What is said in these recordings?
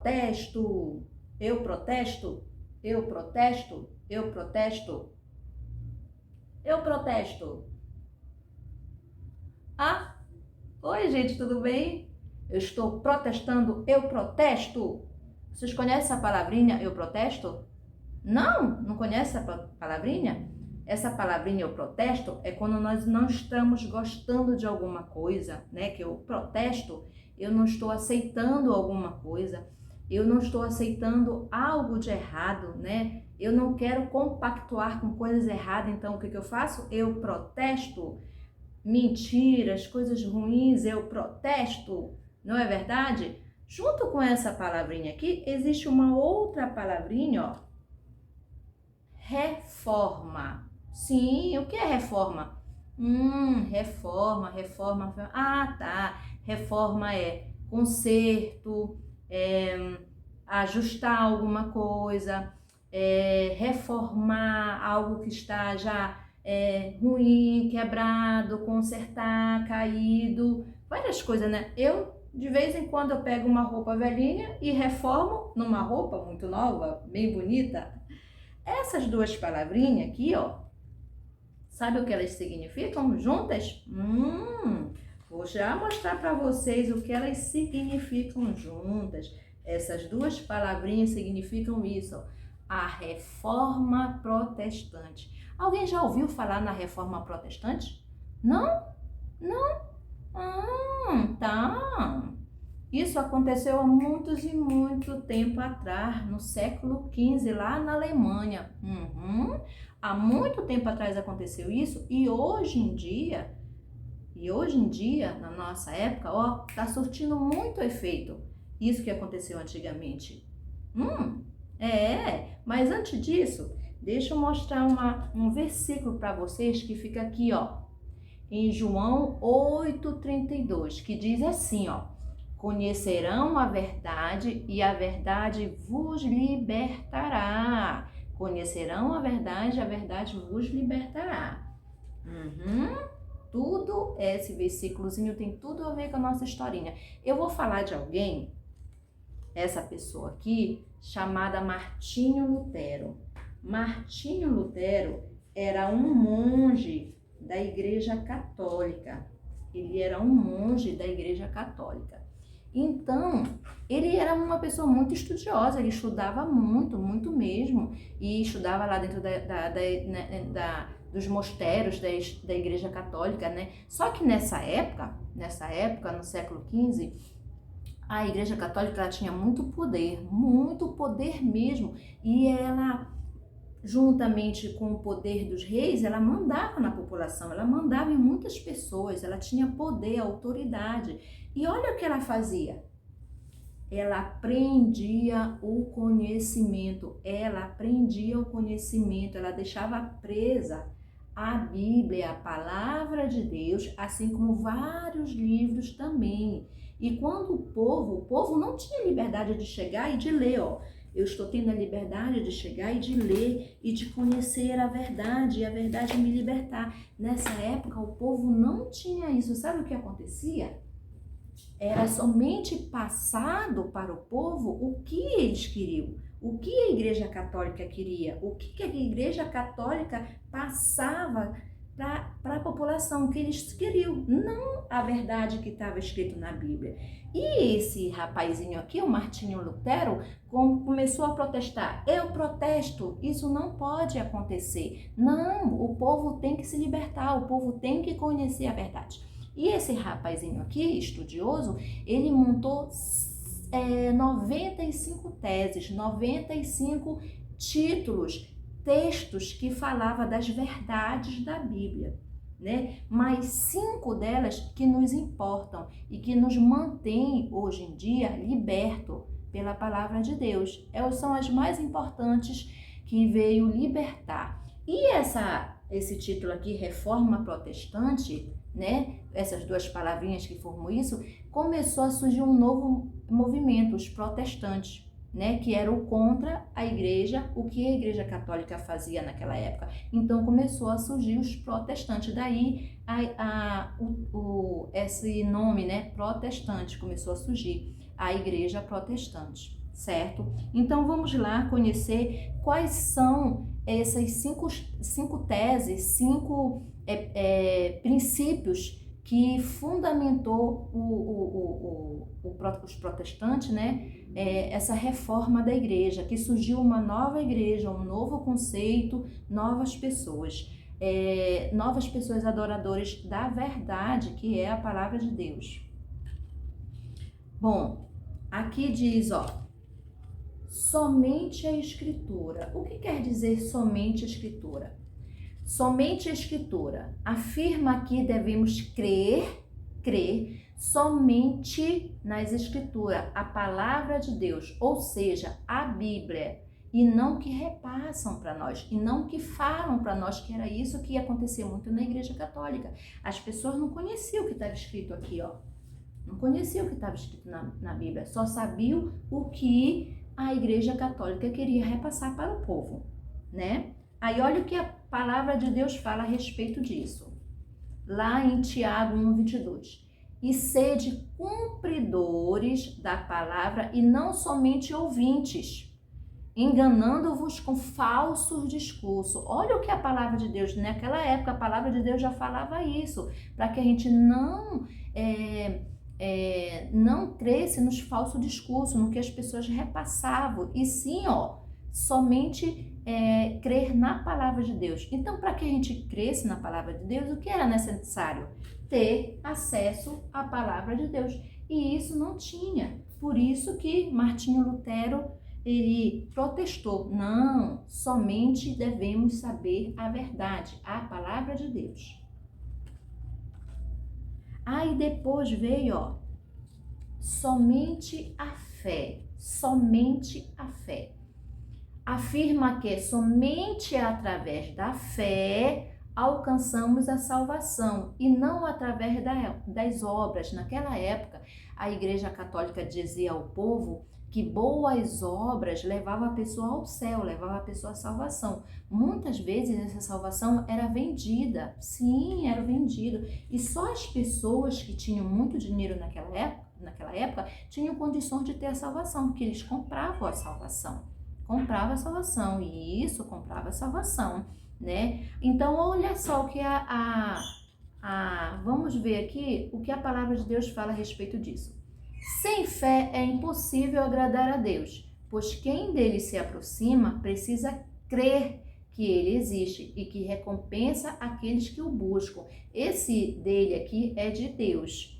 Protesto, eu protesto, eu protesto, eu protesto, eu protesto. Ah, oi gente, tudo bem? Eu estou protestando, eu protesto. Vocês conhecem essa palavrinha, eu protesto? Não? Não conhece essa palavrinha? Essa palavrinha eu protesto é quando nós não estamos gostando de alguma coisa, né? Que eu protesto, eu não estou aceitando alguma coisa, eu não estou aceitando algo de errado, né? Eu não quero compactuar com coisas erradas, então o que eu faço? Eu protesto mentiras, coisas ruins, eu protesto, não é verdade? Junto com essa palavrinha aqui, existe uma outra palavrinha, ó, reforma. Sim, o que é reforma? Reforma. Ah, tá. Reforma é conserto, ajustar alguma coisa, reformar algo que está já ruim, quebrado, consertar, caído, várias coisas, né? De vez em quando, eu pego uma roupa velhinha e reformo numa roupa muito nova, bem bonita. Essas duas palavrinhas aqui, ó, sabe o que elas significam juntas? Vou já mostrar para vocês o que elas significam juntas. Essas duas palavrinhas significam isso, ó, a reforma protestante. Alguém já ouviu falar na reforma protestante? Não? Não? Tá. Isso aconteceu há muitos e muito tempo atrás, no século XV, lá na Alemanha. Há muito tempo atrás aconteceu isso e hoje em dia, na nossa época, ó, tá surtindo muito efeito. Isso que aconteceu antigamente. Mas antes disso, deixa eu mostrar um versículo para vocês que fica aqui, ó, em João 8:32, que diz assim, ó: conhecerão a verdade e a verdade vos libertará. Conhecerão a verdade vos libertará. Tudo esse versículozinho tem tudo a ver com a nossa historinha. Eu vou falar de alguém, essa pessoa aqui, chamada Martinho Lutero. Martinho Lutero era um monge da Igreja Católica. Ele era um monge da Igreja Católica. Então, ele era uma pessoa muito estudiosa, ele estudava muito, muito mesmo, e estudava lá dentro dos mosteiros da Igreja Católica, né? Só que nessa época, no século XV, a Igreja Católica ela tinha muito poder mesmo, e ela, juntamente com o poder dos reis, ela mandava na população, ela mandava em muitas pessoas, ela tinha poder, autoridade. E olha o que ela fazia. Ela aprendia o conhecimento, ela deixava presa a Bíblia, a palavra de Deus, assim como vários livros também. E quando o povo não tinha liberdade de chegar e de ler, ó. Eu estou tendo a liberdade de chegar e de ler e de conhecer a verdade, e a verdade me libertar. Nessa época, o povo não tinha isso. Sabe o que acontecia? Era somente passado para o povo o que eles queriam, o que a Igreja Católica queria, o que a Igreja Católica passava para a população, o que eles queriam, não a verdade que estava escrito na Bíblia. E esse rapazinho aqui, o Martinho Lutero, começou a protestar. Eu protesto, isso não pode acontecer. Não, o povo tem que se libertar, o povo tem que conhecer a verdade. E esse rapazinho aqui, estudioso, ele montou 95 teses, 95 títulos, textos que falavam das verdades da Bíblia, né? Mas 5 delas que nos importam e que nos mantêm hoje em dia libertos pela palavra de Deus. São as mais importantes que veio libertar. E esse título aqui, Reforma Protestante, né? Essas duas palavrinhas que formam isso, começou a surgir um novo movimento, os protestantes, né? Que eram contra a igreja, o que a Igreja Católica fazia naquela época. Então começou a surgir os protestantes, daí esse nome, né? Protestante, começou a surgir, a Igreja Protestante, certo? Então vamos lá conhecer quais são essas cinco teses, cinco princípios que fundamentou os protestantes, né? Essa reforma da igreja, que surgiu uma nova igreja, um novo conceito, novas pessoas adoradores da verdade, que é a palavra de Deus. Bom, aqui diz, somente a Escritura. O que quer dizer somente a Escritura? Somente a Escritura afirma que devemos crer somente nas Escrituras, a palavra de Deus, ou seja, a Bíblia, e não que repassam para nós, e não que falam para nós, que era isso que ia acontecer muito na Igreja Católica. As pessoas não conheciam o que estava escrito aqui, não conheciam o que estava escrito na Bíblia, só sabiam o que a Igreja Católica queria repassar para o povo, né? Aí olha o que a palavra de Deus fala a respeito disso. Lá em Tiago 1:22. E sede cumpridores da palavra e não somente ouvintes, enganando-vos com falsos discursos. Olha o que a palavra de Deus, naquela época a palavra de Deus já falava isso, para que a gente não cresce nos falsos discursos, no que as pessoas repassavam, e sim, somente crer na palavra de Deus. Então, para que a gente cresce na palavra de Deus, o que era necessário? Ter acesso à palavra de Deus. E isso não tinha. Por isso que Martinho Lutero, ele protestou. Não, somente devemos saber a verdade, a palavra de Deus. Aí depois veio, somente a fé. Somente a fé. Afirma que somente através da fé alcançamos a salvação e não através das obras. Naquela época, a Igreja Católica dizia ao povo que boas obras levavam a pessoa ao céu, levavam a pessoa à salvação. Muitas vezes essa salvação era vendida. Sim, era vendido. E só as pessoas que tinham muito dinheiro naquela época tinham condições de ter a salvação, porque eles compravam a salvação. Comprava a salvação, e isso comprava a salvação, né? Então, olha só o que vamos ver aqui o que a palavra de Deus fala a respeito disso. Sem fé é impossível agradar a Deus, pois quem dele se aproxima precisa crer que ele existe e que recompensa aqueles que o buscam. Esse dele aqui é de Deus.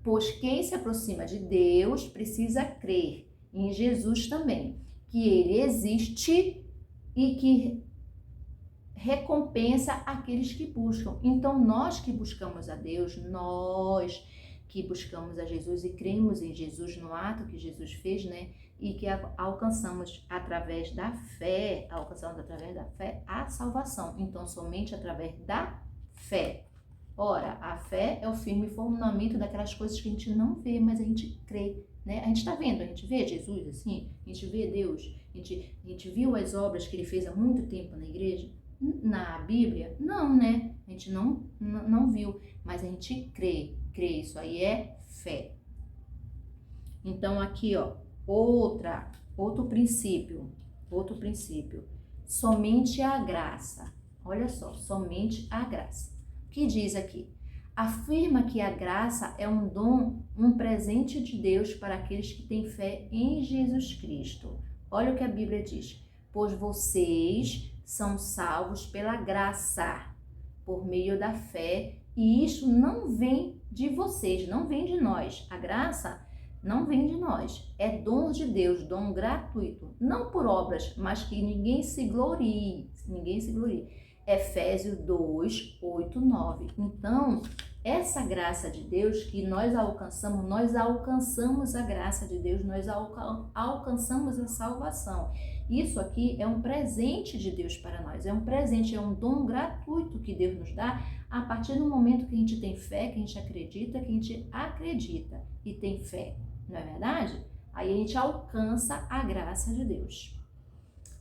Pois quem se aproxima de Deus precisa crer em Jesus também, que ele existe e que recompensa aqueles que buscam. Então, nós que buscamos a Deus, nós que buscamos a Jesus e cremos em Jesus, no ato que Jesus fez, né? E que alcançamos através da fé a salvação. Então, somente através da fé. Ora, a fé é o firme fundamento daquelas coisas que a gente não vê, mas a gente crê, né? A gente está vendo, a gente vê Jesus assim, a gente vê Deus, a gente viu as obras que ele fez há muito tempo na igreja, na Bíblia? Não, né? A gente não viu, mas a gente crê, isso aí é fé. Então aqui, outro princípio, somente a graça. Olha só, somente a graça. O que diz aqui? Afirma que a graça é um dom, um presente de Deus para aqueles que têm fé em Jesus Cristo. Olha o que a Bíblia diz. Pois vocês são salvos pela graça, por meio da fé, e isso não vem de vocês, não vem de nós. A graça não vem de nós. É dom de Deus, dom gratuito, não por obras, mas que ninguém se glorie. Efésios 2, 8, 9. Então, essa graça de Deus que nós alcançamos a graça de Deus, nós alcançamos a salvação. Isso aqui é um presente de Deus para nós, é um presente, é um dom gratuito que Deus nos dá a partir do momento que a gente tem fé, que a gente acredita e tem fé, não é verdade? Aí a gente alcança a graça de Deus.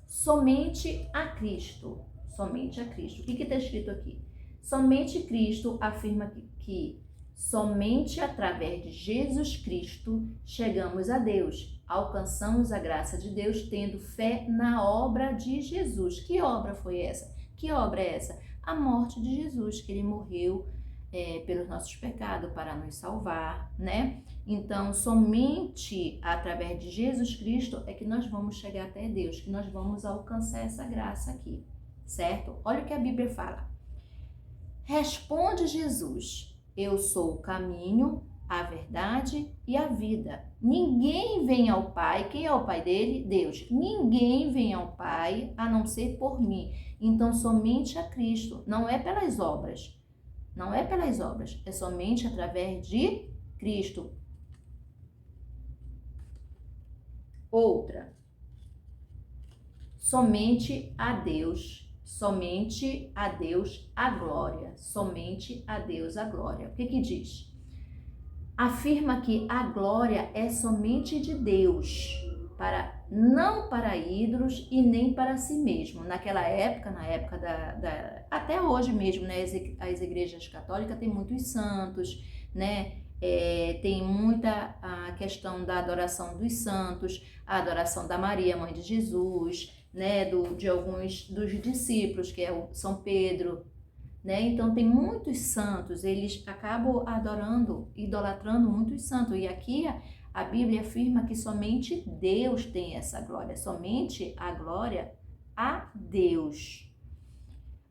Somente a Cristo. O que está escrito aqui? Somente Cristo afirma que Somente através de Jesus Cristo chegamos a Deus, alcançamos a graça de Deus tendo fé na obra de Jesus. Que obra foi essa? Que obra é essa? A morte de Jesus, que ele morreu pelos nossos pecados para nos salvar, né? Então, somente através de Jesus Cristo é que nós vamos chegar até Deus, que nós vamos alcançar essa graça aqui, certo? Olha o que a Bíblia fala. Responde Jesus: eu sou o caminho, a verdade e a vida. Ninguém vem ao Pai. Quem é o Pai dele? Deus. Ninguém vem ao Pai a não ser por mim. Então, somente a Cristo. Não é pelas obras. Não é pelas obras. É somente através de Cristo. Outra. Somente a Deus. Somente a Deus a glória. Somente a Deus a glória. O que que diz? Afirma que a glória é somente de Deus, não para ídolos e nem para si mesmo. Naquela época, até hoje mesmo, né, as igrejas católicas têm muitos santos, né? Tem muita a questão da adoração dos santos, a adoração da Maria, mãe de Jesus, né, de alguns dos discípulos, que é o São Pedro, né? Então tem muitos santos, eles acabam idolatrando muitos santos. E aqui a Bíblia afirma que somente Deus tem essa glória, somente a glória a Deus.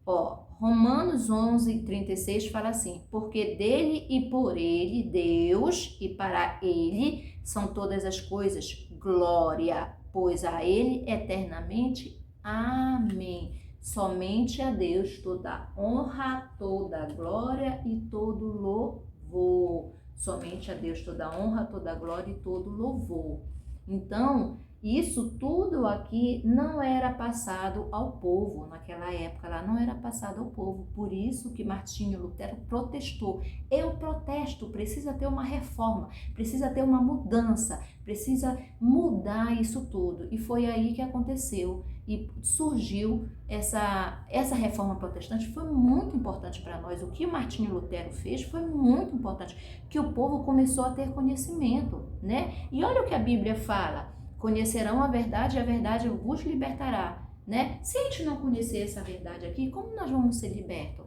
Romanos 11:36 fala assim: porque dele e por ele, Deus, e para ele são todas as coisas, glória, pois a ele eternamente, amém. Somente a Deus toda honra, toda glória e todo louvor. Somente a Deus toda honra, toda glória e todo louvor. Então, isso tudo aqui não era passado ao povo naquela época, lá não era passado ao povo. Por isso que Martinho Lutero protestou. Eu protesto, precisa ter uma reforma, precisa ter uma mudança, precisa mudar isso tudo. E foi aí que aconteceu e surgiu essa reforma protestante. Foi muito importante para nós. O que Martinho Lutero fez foi muito importante, que o povo começou a ter conhecimento, né? E olha o que a Bíblia fala: conhecerão a verdade e a verdade vos libertará, né? Se a gente não conhecer essa verdade aqui, como nós vamos ser libertos,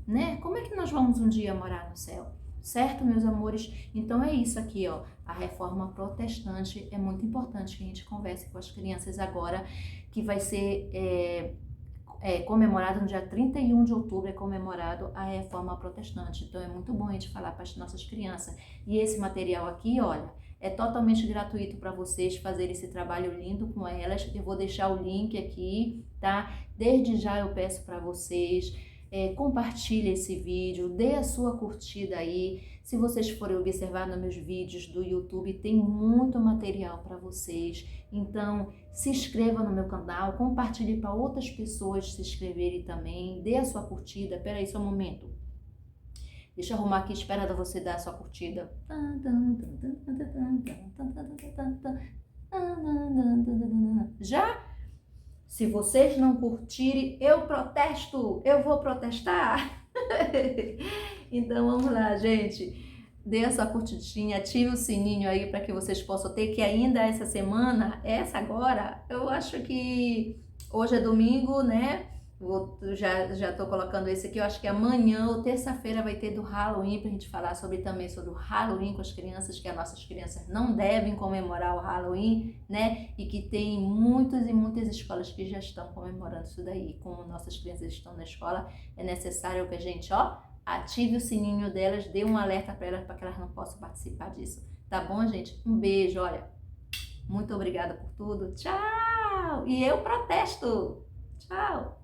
né? Como é que nós vamos um dia morar no céu? Certo, meus amores? Então é isso aqui, ó. A reforma protestante é muito importante que a gente converse com as crianças agora, que vai ser comemorado no dia 31 de outubro, é comemorado a reforma protestante. Então é muito bom a gente falar para as nossas crianças. E esse material aqui, olha, é totalmente gratuito para vocês fazerem esse trabalho lindo com elas. Eu vou deixar o link aqui, tá? Desde já eu peço para vocês, compartilhe esse vídeo, dê a sua curtida aí. Se vocês forem observar nos meus vídeos do YouTube, tem muito material para vocês. Então, se inscreva no meu canal, compartilhe para outras pessoas se inscreverem também. Dê a sua curtida. Peraí, só um momento. Deixa eu arrumar aqui, espera você dar a sua curtida. Já? Se vocês não curtirem, eu protesto, eu vou protestar. Então vamos lá, gente. Dê a sua curtidinha, ative o sininho aí para que vocês possam ter, que ainda essa semana, essa agora, eu acho que hoje é domingo, né? Já tô colocando esse aqui, eu acho que amanhã ou terça-feira vai ter do Halloween, pra gente falar também sobre o Halloween com as crianças, que as nossas crianças não devem comemorar o Halloween, né? E que tem muitas e muitas escolas que já estão comemorando isso daí. Como nossas crianças estão na escola, é necessário que a gente, ative o sininho delas, dê um alerta para elas, para que elas não possam participar disso. Tá bom, gente? Um beijo, olha. Muito obrigada por tudo. Tchau! E eu protesto! Tchau!